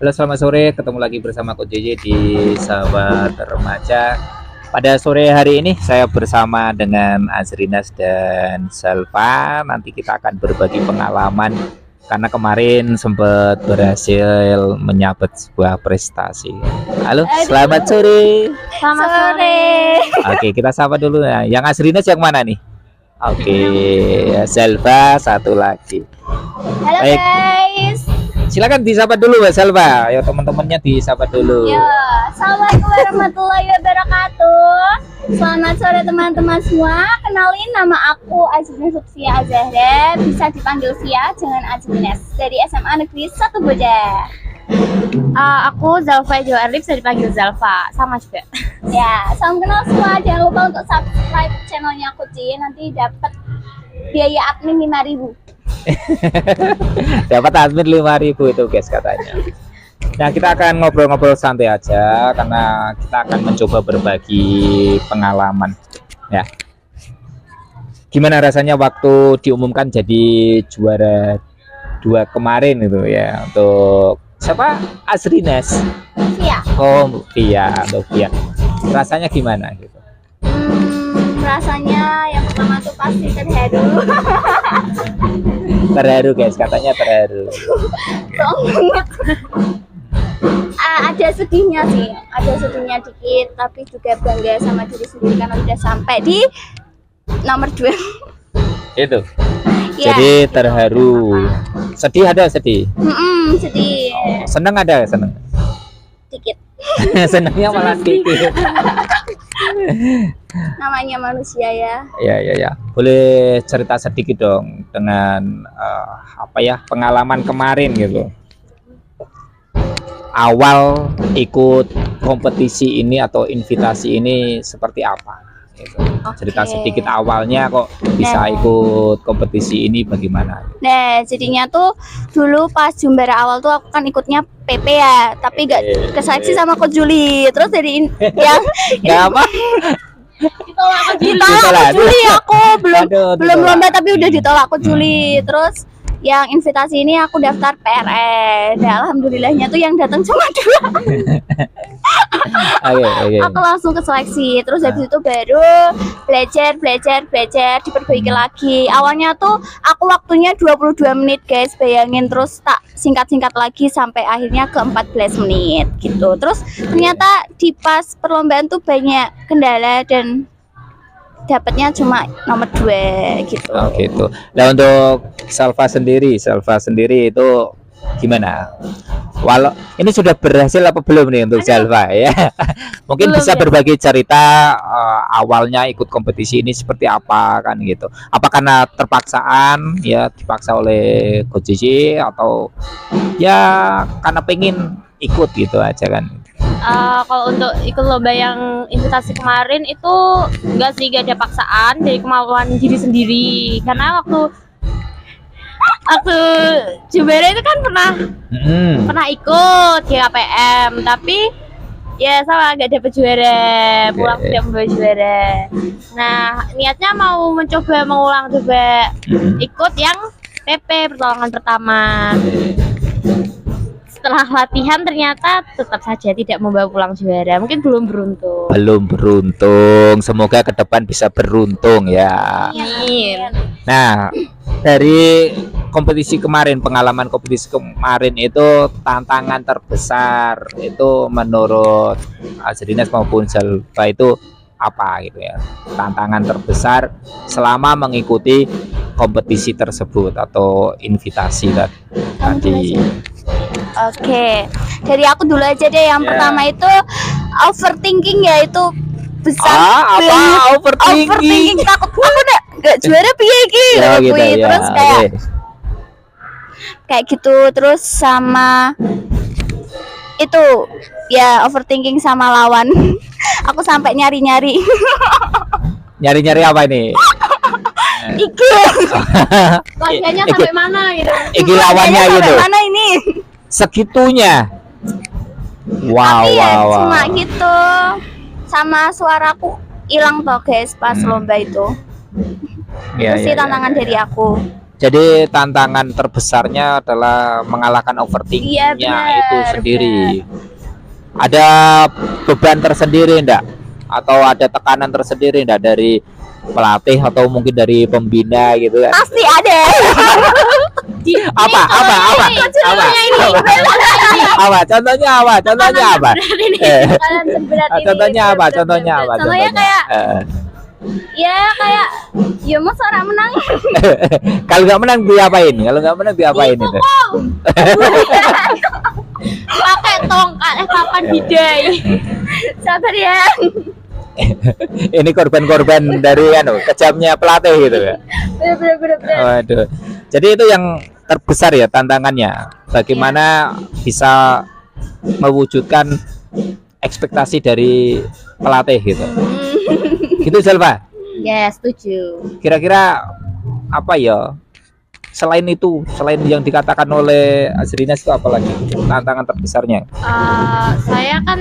Halo, selamat sore. Ketemu lagi bersama Coach JJ di Sahabat Remaja. Pada sore hari ini saya bersama dengan Azrinas dan Salva. Nanti kita akan berbagi pengalaman karena kemarin sempat berhasil menyabet sebuah prestasi. Halo, selamat sore. Selamat sore. Oke, kita sapa dulu ya. Yang Azrinas yang mana nih? Oke, Salva satu lagi. Halo Baik. guys. Silakan disapa dulu Mbak Salva. Ayo teman-temannya disapa dulu. Ya, assalamualaikum warahmatullahi wabarakatuh. Selamat sore teman-teman semua. Kenalin, nama aku Azrina Suksia Azahra. Bisa dipanggil Sia, jangan Azrines. Dari SMA Negeri 1 Bojang. Aku Zalfa Jo Arif, bisa dipanggil Zalfa, sama juga. Ya, salam kenal semua. Jangan lupa untuk subscribe channelnya aku Ci. Nanti dapat biaya admin 5.000. Dapat admin 5.000 itu guys katanya. Nah, kita akan ngobrol-ngobrol santai aja karena kita akan mencoba berbagi pengalaman ya. Gimana rasanya waktu diumumkan jadi juara 2 kemarin itu ya, untuk siapa? Azrinas. Sia. Oh iya, untuk dia. Rasanya gimana gitu? Rasanya yang pertama tuh pasti terharu. Terharu guys, katanya terharu. Ada sedihnya sih, ada sedihnya dikit, tapi juga bangga sama diri sendiri karena udah sampai di nomor 2. Itu. Ya, Jadi terharu. Sedih ada sedih. sedih Seneng ada seneng. dikit. Senengnya malah dikit. Namanya manusia ya. Ya. Boleh cerita sedikit dong dengan pengalaman kemarin gitu. Awal ikut kompetisi ini atau invitasi ini seperti apa? Gitu. Cerita sedikit awalnya kok bisa ikut kompetisi ini bagaimana? Nah, jadinya tuh dulu pas jumbara awal tuh aku kan ikutnya PP ya, tapi gak keseleksi sama Coach Juli. Terus dari yang Gak apa? ditolak Coach Ditolak. Juli, aku belum Aduh, belum ditolak. lomba tapi udah ditolak Coach Juli. Terus yang invitasi ini aku daftar PRN. Nah, alhamdulillahnya tuh yang datang cuma 2. Oke. Aku langsung ke seleksi. Terus habis itu baru belajar diperbaiki lagi. Awalnya tuh aku waktunya 22 menit guys, bayangin. Terus tak singkat-singkat lagi sampai akhirnya ke 14 menit gitu. Terus ternyata di pas perlombaan tuh banyak kendala dan dapatnya cuma nomor 2 gitu. Oh gitu. Nah, untuk Salva sendiri itu gimana? Walau ini sudah berhasil apa belum nih untuk Salva ya? Mungkin Belum bisa ya. berbagi cerita awalnya ikut kompetisi ini seperti apa kan gitu. Apa karena terpaksaan ya, dipaksa oleh Coach JJ atau ya karena pengen ikut gitu aja kan? Kalau untuk ikut lomba yang invitasi kemarin itu enggak sih, gak ada paksaan dari kemauan diri sendiri. Karena waktu juara itu kan pernah ikut GKPM, tapi ya sama gak dapet juara, pulang tidak membawa juara. Nah, niatnya mau mencoba mengulang coba ikut yang PP pertolongan pertama. Setelah latihan ternyata tetap saja tidak membawa pulang juara. Mungkin belum beruntung. Belum beruntung. Semoga ke depan bisa beruntung ya. Amin. Nah, dari kompetisi kemarin, pengalaman kompetisi kemarin itu tantangan terbesar itu menurut Azrinas maupun Salva itu apa gitu ya? Tantangan terbesar selama mengikuti kompetisi tersebut atau invitasi tadi. Oke, dari aku dulu aja deh. Yang pertama itu overthinking ya, itu besar banget. Overthinking, takut aku gak juara piye iki gitu, terus kayak gitu. Terus sama itu ya, overthinking sama lawan. Aku sampai nyari-nyari apa ini? iki Latihannya sampai mana gitu. Iki lawannya sampai gitu. mana ini. Segitunya. Wow. Cuma gitu. Sama suaraku hilang toh guys pas lomba itu. Itu sih tantangan dari aku. Jadi tantangan terbesarnya adalah mengalahkan Iya, overthinkingnya benar, itu sendiri. Ada beban tersendiri enggak? Atau ada tekanan tersendiri enggak dari pelatih atau mungkin dari pembina gitu kan? Pasti ada. Apa? Contohnya apa? Kalian seberat ini. Contohnya apa? Contohnya kayak ya masa orang menang. Kalau nggak menang diapain? Itu? Pakai tongkat kapan bidai. Sabar ya. Ini korban-korban dari kejamnya pelatih gitu ya. Bener. Waduh. Jadi itu yang terbesar ya tantangannya. Bagaimana bisa mewujudkan ekspektasi dari pelatih gitu. Gitu Selva. Ya, setuju. Kira-kira apa ya? Selain yang dikatakan oleh Azrina itu apa lagi tantangan terbesarnya? Saya kan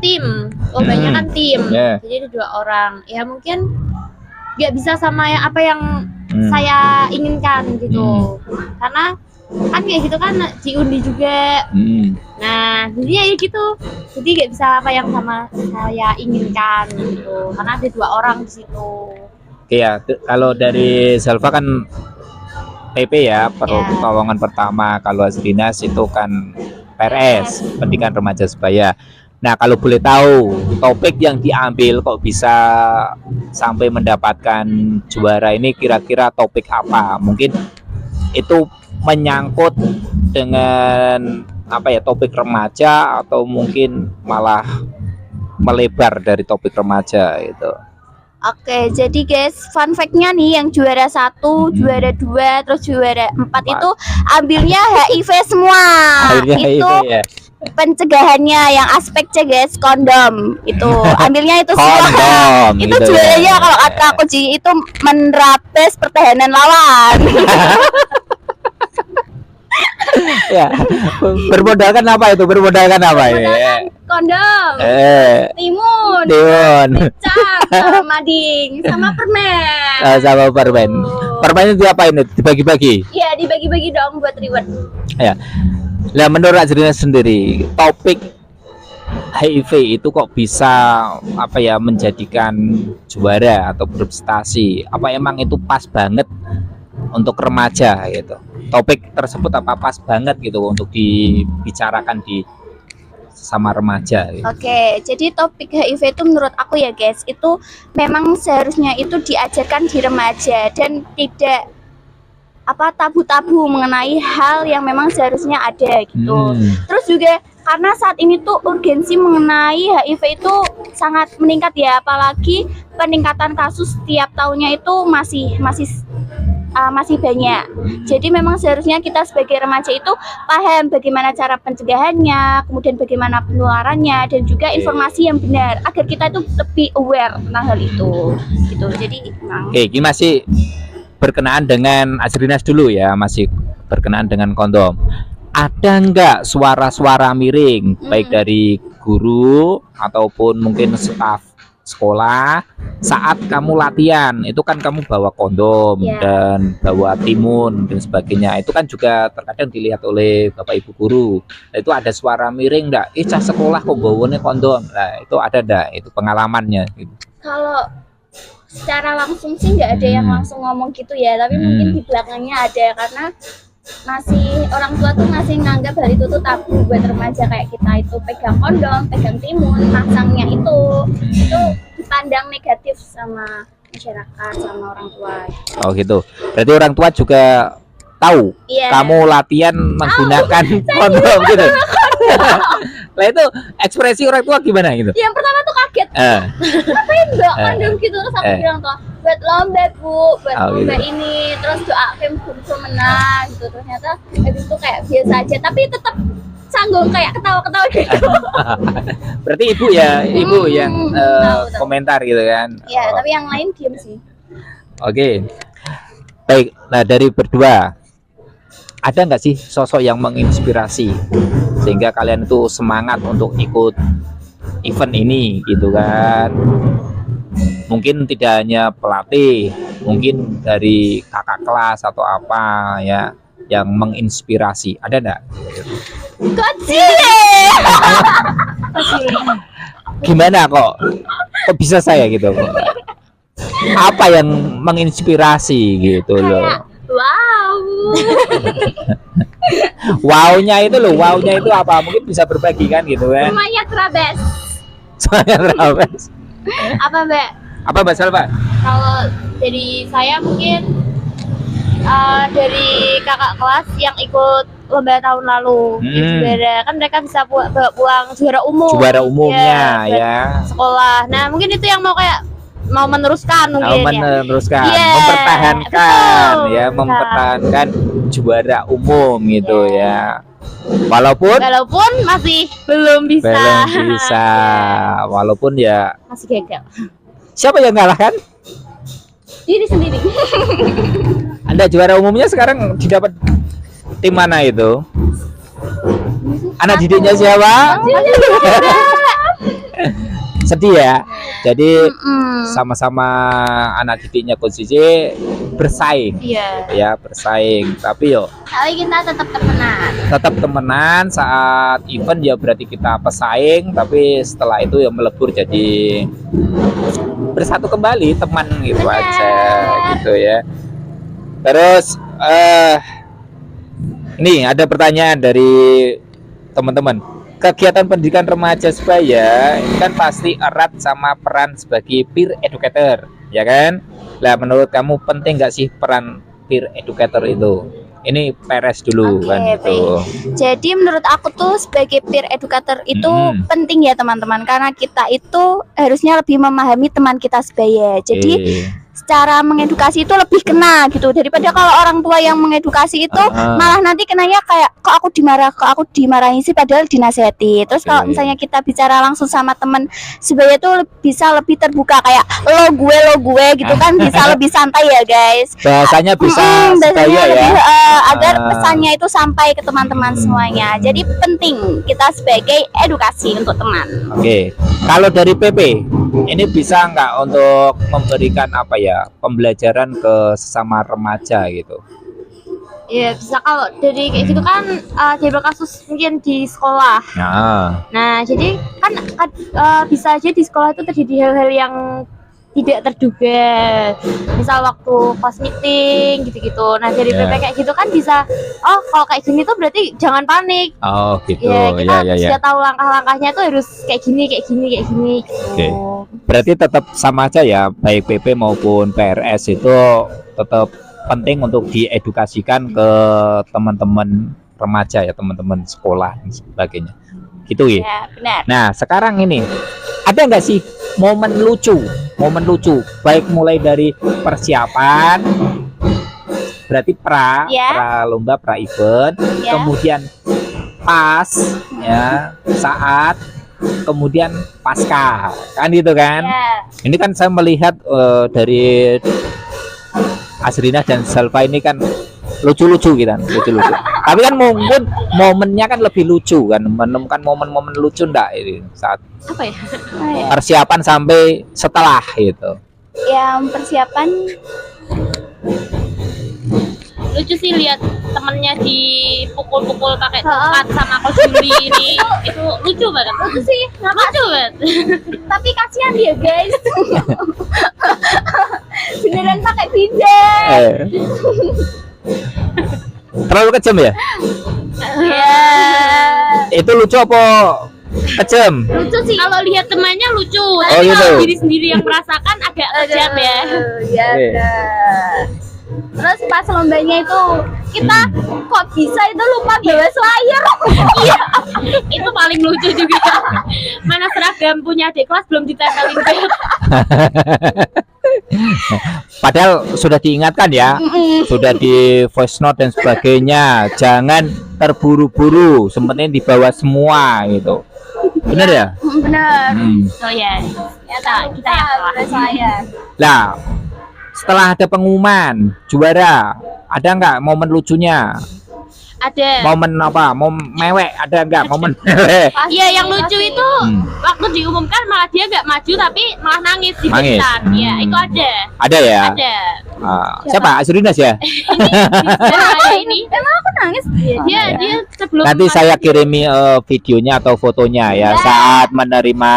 tim, kebanyakan tim. Yeah. Jadi ada 2 orang. Ya mungkin nggak bisa sama apa yang saya inginkan gitu. Karena kan kayak gitu kan diundi juga. Nah, jadi ya gitu. Jadi nggak bisa apa yang sama saya inginkan gitu. Karena ada 2 orang di situ. Oke ya, kalau dari Selva kan PP ya, pertolongan pertama. Kalau Azrinas itu kan PRS, Pendidikan Remaja Sebaya. Nah, kalau boleh tahu topik yang diambil kok bisa sampai mendapatkan juara ini, kira-kira topik apa? Mungkin itu menyangkut dengan topik remaja atau mungkin malah melebar dari topik remaja itu. Oke, jadi guys, fun fact-nya nih yang juara 1, juara 2, terus juara 4 itu ambilnya HIV semua. Itu HIV, ya. Pencegahannya yang aspeknya guys, kondom. Itu ambilnya itu semua. Kondom, Itu gitu juaranya ya. kalau kata aku Ji itu menerapes pertahanan lawan. Ya, bermodalkan apa itu? Kondom, timun, cak, mading, sama permen. Sama permen. Permen itu apa ini? Dibagi-bagi? Iya, dibagi-bagi dong buat reward. Ya. Nah, menurut Azrina sendiri, topik HIV itu kok bisa menjadikan juara atau berprestasi? Apa emang itu pas banget untuk remaja gitu? Topik tersebut apa pas banget gitu untuk dibicarakan di sama remaja gitu. Oke, jadi topik HIV itu menurut aku ya guys, itu memang seharusnya itu diajarkan di remaja dan tidak tabu-tabu mengenai hal yang memang seharusnya ada gitu. Terus juga karena saat ini tuh urgensi mengenai HIV itu sangat meningkat ya, apalagi peningkatan kasus tiap tahunnya itu masih banyak. Jadi memang seharusnya kita sebagai remaja itu paham bagaimana cara pencegahannya, kemudian bagaimana penularannya, dan juga informasi yang benar agar kita itu lebih aware tentang hal itu. Gitu. Jadi memang. Oke, ini masih berkenaan dengan Azrinas dulu ya, masih berkenaan dengan kondom. Ada nggak suara-suara miring baik dari guru ataupun mungkin staf sekolah saat kamu latihan? Itu kan kamu bawa kondom dan bawa timun dan sebagainya, itu kan juga terkadang dilihat oleh bapak ibu guru. Nah, itu ada suara miring enggak? Cah sekolah kok bawanya kondom. Nah, itu ada enggak itu pengalamannya gitu? Kalau secara langsung sih nggak ada yang langsung ngomong gitu ya, tapi mungkin di belakangnya ada, karena masih orang tua tuh masih nganggap hal itu tuh tabu buat remaja kayak kita itu pegang kondom, pegang timun, pasangnya itu dipandang negatif sama masyarakat, sama orang tua. Oh gitu. Berarti orang tua juga tahu kamu latihan menggunakan kondom gitu. Lah itu ekspresi orang tua gimana gitu? Yang pertama tuh kaget. Ngapain mbak kondom gitu? Terus aku bilang tuh buat lomba bu, buat lomba gitu. Ini terus doa film menang gitu. Ternyata itu kayak biasa aja, tapi tetap canggung kayak ketawa-ketawa gitu. Berarti ibu yang komentar gitu kan? Iya, tapi yang lain diam sih. Oke. Baik, nah dari berdua ada nggak sih sosok yang menginspirasi sehingga kalian itu semangat untuk ikut event ini gitu kan? Mungkin tidak hanya pelatih, mungkin dari kakak kelas atau apa ya yang menginspirasi. Ada enggak? Gimana kok bisa saya gitu kok? Apa yang menginspirasi gitu loh? Wow. Wow-nya itu loh, wow-nya itu apa? Mungkin bisa berbagi kan gitu kan? Semuanya terabes. Soalnya terabes. Apa Mbak? Apa Mbak Salva? Kalau dari saya mungkin dari kakak kelas yang ikut lomba tahun lalu juara, kan mereka bisa bawa pulang juara umum. Juara umumnya buat ya. Sekolah. Nah mungkin itu yang mau meneruskan mungkin Mau ya. meneruskan, Iya, mempertahankan betul. ya, mempertahankan juara umum gitu ya. Walaupun masih belum bisa. belum bisa, walaupun ya Masih gagal. siapa yang kalahkan? Diri sendiri. Anda juara umumnya sekarang didapat tim mana itu? Anak didiknya siapa? Sedih ya. Jadi sama-sama anak didiknya Coach JJ bersaing. Iya. Ya, bersaing. Tapi yo Tapi kita tetap temenan. tetap temenan saat event ya berarti kita pesaing, tapi setelah itu ya melebur jadi bersatu kembali teman gitu Benar. aja gitu ya. Terus ini ada pertanyaan dari teman-teman. Kegiatan pendidikan remaja sebaya ini kan pasti erat sama peran sebagai peer educator, ya kan? Lah menurut kamu penting nggak sih peran peer educator itu? Ini peres dulu Oke, kan gitu. Jadi menurut aku tuh sebagai peer educator itu penting ya teman-teman, karena kita itu harusnya lebih memahami teman kita sebaya. Jadi secara mengedukasi itu lebih kena gitu daripada kalau orang tua yang mengedukasi itu malah nanti kenanya kayak kok aku dimarahin sih padahal dinasehati. Terus kalau misalnya kita bicara langsung sama teman sebaya itu bisa lebih terbuka kayak lo gue gitu kan, bisa lebih santai ya guys. Bahasanya bisa Bahasanya sebaya ya. lebih, agar pesannya itu sampai ke teman-teman semuanya. Jadi penting kita sebagai edukasi untuk teman. Oke, kalau dari PP ini bisa nggak untuk memberikan apa ya pembelajaran ke sesama remaja gitu? Ya bisa, kalau dari kayak gitu kan jadi kasus mungkin di sekolah. Nah jadi kan bisa aja di sekolah itu terjadi hal-hal yang tidak terduga, misal waktu pas meeting gitu-gitu. Nah dari PP kayak gitu kan bisa, oh kalau kayak gini tuh berarti jangan panik. Oh gitu. Ya kita ya. sudah tahu langkah-langkahnya tuh harus kayak gini gitu. Oke. Berarti tetap sama aja ya, baik PP maupun PRS itu tetap penting untuk diedukasikan ke teman-teman remaja ya, teman-teman sekolah dan sebagainya. Gitu ya. Ya benar. Nah sekarang ini ada nggak sih momen lucu baik mulai dari persiapan, berarti pra lomba, pra event, kemudian pas ya saat, kemudian pasca, kan gitu kan? Ini kan saya melihat dari Azrina dan Salva ini kan lucu-lucu gitu kan, lucu-lucu. Tapi kan mungkin momennya kan lebih lucu kan, menemukan momen-momen lucu enggak ini saat Apa ya? persiapan sampai setelah itu. Yang persiapan Lucu sih lihat temennya dipukul-pukul pakai tongkat sama Coach Juli ini. Itu lucu banget. Lucu sih, lucu banget. tapi kasihan dia guys. Beneran pakai bidan. Terlalu kejam ya? Ya. Itu lucu apa kejam? Lucu sih. Kalau lihat temannya lucu. Oh, Tapi gitu. kalau diri sendiri yang merasakan agak kejam ya. Ya. Terus pas lombanya itu kita kok bisa itu lupa bawa slayer. Iya. Itu paling lucu juga. Mana seragam punya adik kelas belum ditempelin belt. Padahal sudah diingatkan ya, sudah di voice note dan sebagainya, jangan terburu-buru, sebenarnya dibawa semua gitu. Bener ya? Benar. Oh ya. Kita yang salah. Saya. Lah, setelah ada pengumuman juara, ada nggak momen lucunya? Ada. Momen apa? Mewek ada nggak momen mewek? Iya, yang lucu itu waktu diumumkan malah dia nggak maju tapi malah nangis di Nangis? barisan. Iya, itu ada. Ada ya? Ada. Siapa? Azrinas ya? Nah, ini Emang aku nangis? dia sebelum Nanti saya kirimi videonya atau fotonya ya saat menerima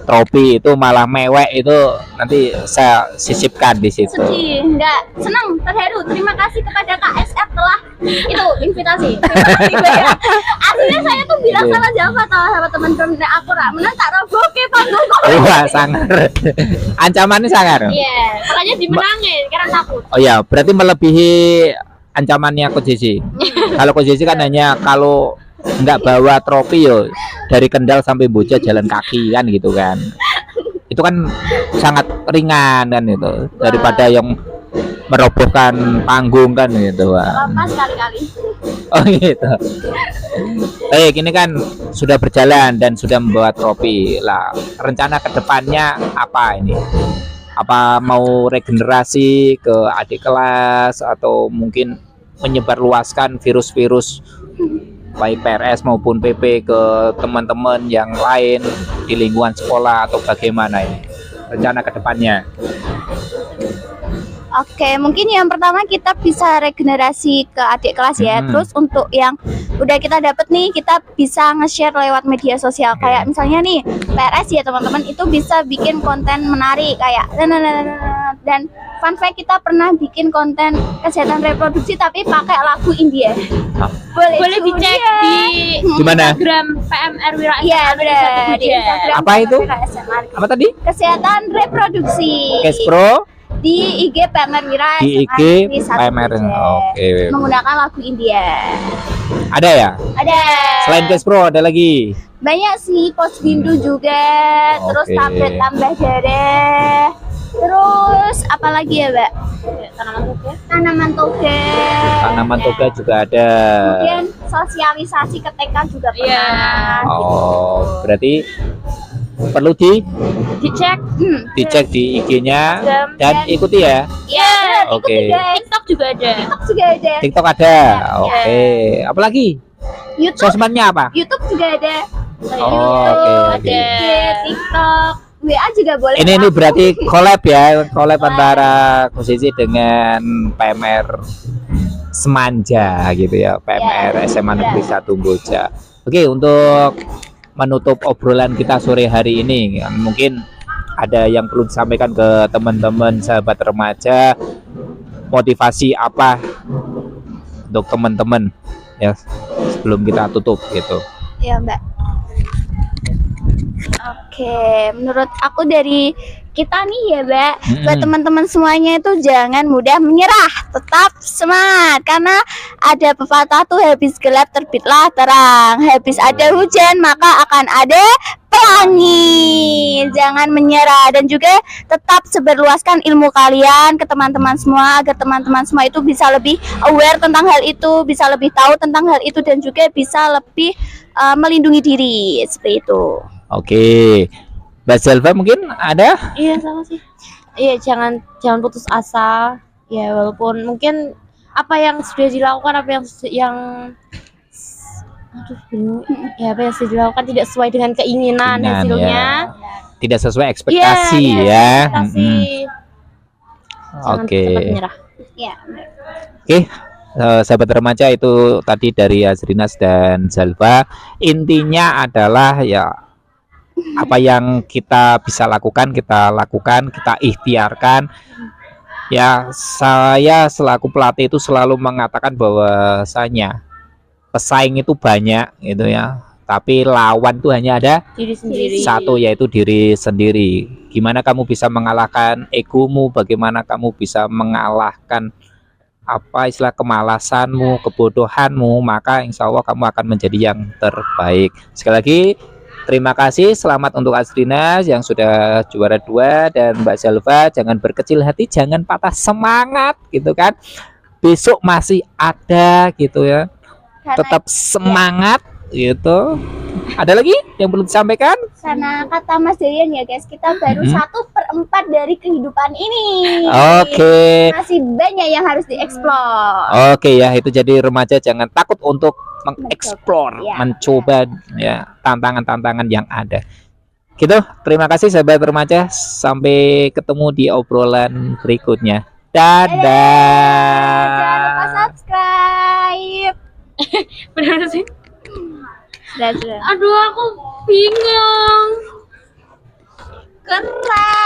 trofi itu malah mewek itu nanti saya sisipkan di situ. Sedih, enggak, senang, terharu. Terima kasih kepada KSF telah itu invitasi. Aslinya saya tuh bilang Iya. salah jawab sama teman-teman aku menang tak roboke panggung kok. Wah, sangar. Ancamannya sangar. Iya, makanya dimenangin karena takut. Oh ya, berarti melebihi ancamannya Coach Jesse. Kalau Coach Jesse kan hanya kalau nggak bawa trofi yo dari Kendal sampai Bocah jalan kaki kan gitu kan. Itu kan sangat ringan kan itu daripada yang merobohkan panggung kan gitu. Wah. Apa sekali-kali. Oh gitu. Baik, ini kan sudah berjalan dan sudah membawa trofi. Lah, rencana kedepannya apa ini? Apa mau regenerasi ke adik kelas atau mungkin menyebarluaskan virus-virus baik PRS maupun PP ke teman-teman yang lain di lingkungan sekolah atau bagaimana ini rencana kedepannya? Oke, mungkin yang pertama kita bisa regenerasi ke adik kelas ya. Terus untuk yang udah kita dapet nih, kita bisa nge-share lewat media sosial. Kayak misalnya nih, PRS ya teman-teman, itu bisa bikin konten menarik kayak dan fun fact, kita pernah bikin konten kesehatan reproduksi tapi pakai lagu India. Boleh dicek di Gimana? Instagram PMR Wira Iya, benar. Di Instagram Apa itu? SMA. Apa tadi? Kesehatan reproduksi. Kespro Di IG PMR Wira di SMA IG Negeri 1 PMR. Bojong. Oke. Menggunakan lagu India. Ada ya? Ada. Selain Kespro ada lagi. Banyak sih, Posbindu juga, terus Oke. tablet tambah darah. Terus apa lagi ya, Mbak? tanaman toga. Tanaman toga. Tanaman toga juga ada. Kemudian sosialisasi ke TK juga Iya. pernah. Oh, berarti perlu Dicek. dicek di IG-nya Instagram dan ikuti ya. Iya, Oke. ikuti guys. TikTok juga ada. TikTok juga ada. TikTok ada. Oke. Apalagi? YouTube, Sosmednya apa? YouTube juga ada. Oh, oke. Ada. TikTok, WA juga boleh. Ini berarti collab ya, collab antara Kusisi dengan PMR Semanja gitu ya, PMR SMA Negeri 1 Bocah. Oke, untuk menutup obrolan kita sore hari ini, mungkin ada yang perlu disampaikan ke teman-teman sahabat remaja, motivasi apa untuk teman-teman ya sebelum kita tutup gitu. Ya, Mbak. Oke, menurut aku dari kita nih ya, Mbak, buat teman-teman semuanya itu jangan mudah menyerah, tetap semangat karena ada pepatah tuh habis gelap terbitlah terang, habis ada hujan maka akan ada pelangi. Jangan menyerah dan juga tetap sebarluaskan ilmu kalian ke teman-teman semua agar teman-teman semua itu bisa lebih aware tentang hal itu, bisa lebih tahu tentang hal itu dan juga bisa lebih melindungi diri seperti itu. Oke, Mbak Zelva mungkin ada? Iya, sama sih. Iya, jangan putus asa. Ya, walaupun mungkin apa yang sudah dilakukan, apa yang aduh bingung. Ya, apa yang sudah dilakukan tidak sesuai dengan keinginan hasilnya. Ya. Tidak sesuai ekspektasi Iya, ya. ekspektasi. Jangan Oke. cepat menyerah. Ya. Oke, sahabat remaja itu tadi dari Azrinas dan Zalfa. Intinya adalah ya apa yang kita bisa lakukan, kita ikhtiarkan. Ya, saya selaku pelatih itu selalu mengatakan bahwasanya pesaing itu banyak gitu ya. Tapi lawan itu hanya ada Diri sendiri. satu, yaitu diri sendiri. Gimana kamu bisa mengalahkan egomu, bagaimana kamu bisa mengalahkan apa istilah kemalasanmu, kebodohanmu, maka insya Allah kamu akan menjadi yang terbaik. Sekali lagi terima kasih, selamat untuk Azrinas yang sudah juara 2 dan Mbak Zelva jangan berkecil hati, jangan patah semangat gitu kan. Besok masih ada gitu ya. Tetap semangat gitu. Ada lagi yang perlu disampaikan? Karena kata Mas Dayan ya guys, kita baru 1/4 dari kehidupan ini. Oke. Masih banyak yang harus dieksplor. Oke ya, itu jadi remaja jangan takut untuk mengeksplor, Ya. mencoba ya tantangan-tantangan yang ada. Gitu, terima kasih sahabat remaja. Sampai ketemu di obrolan berikutnya. Jangan lupa Dadah. subscribe. Bener sih. Sudah. Aduh, aku bingung. Keren.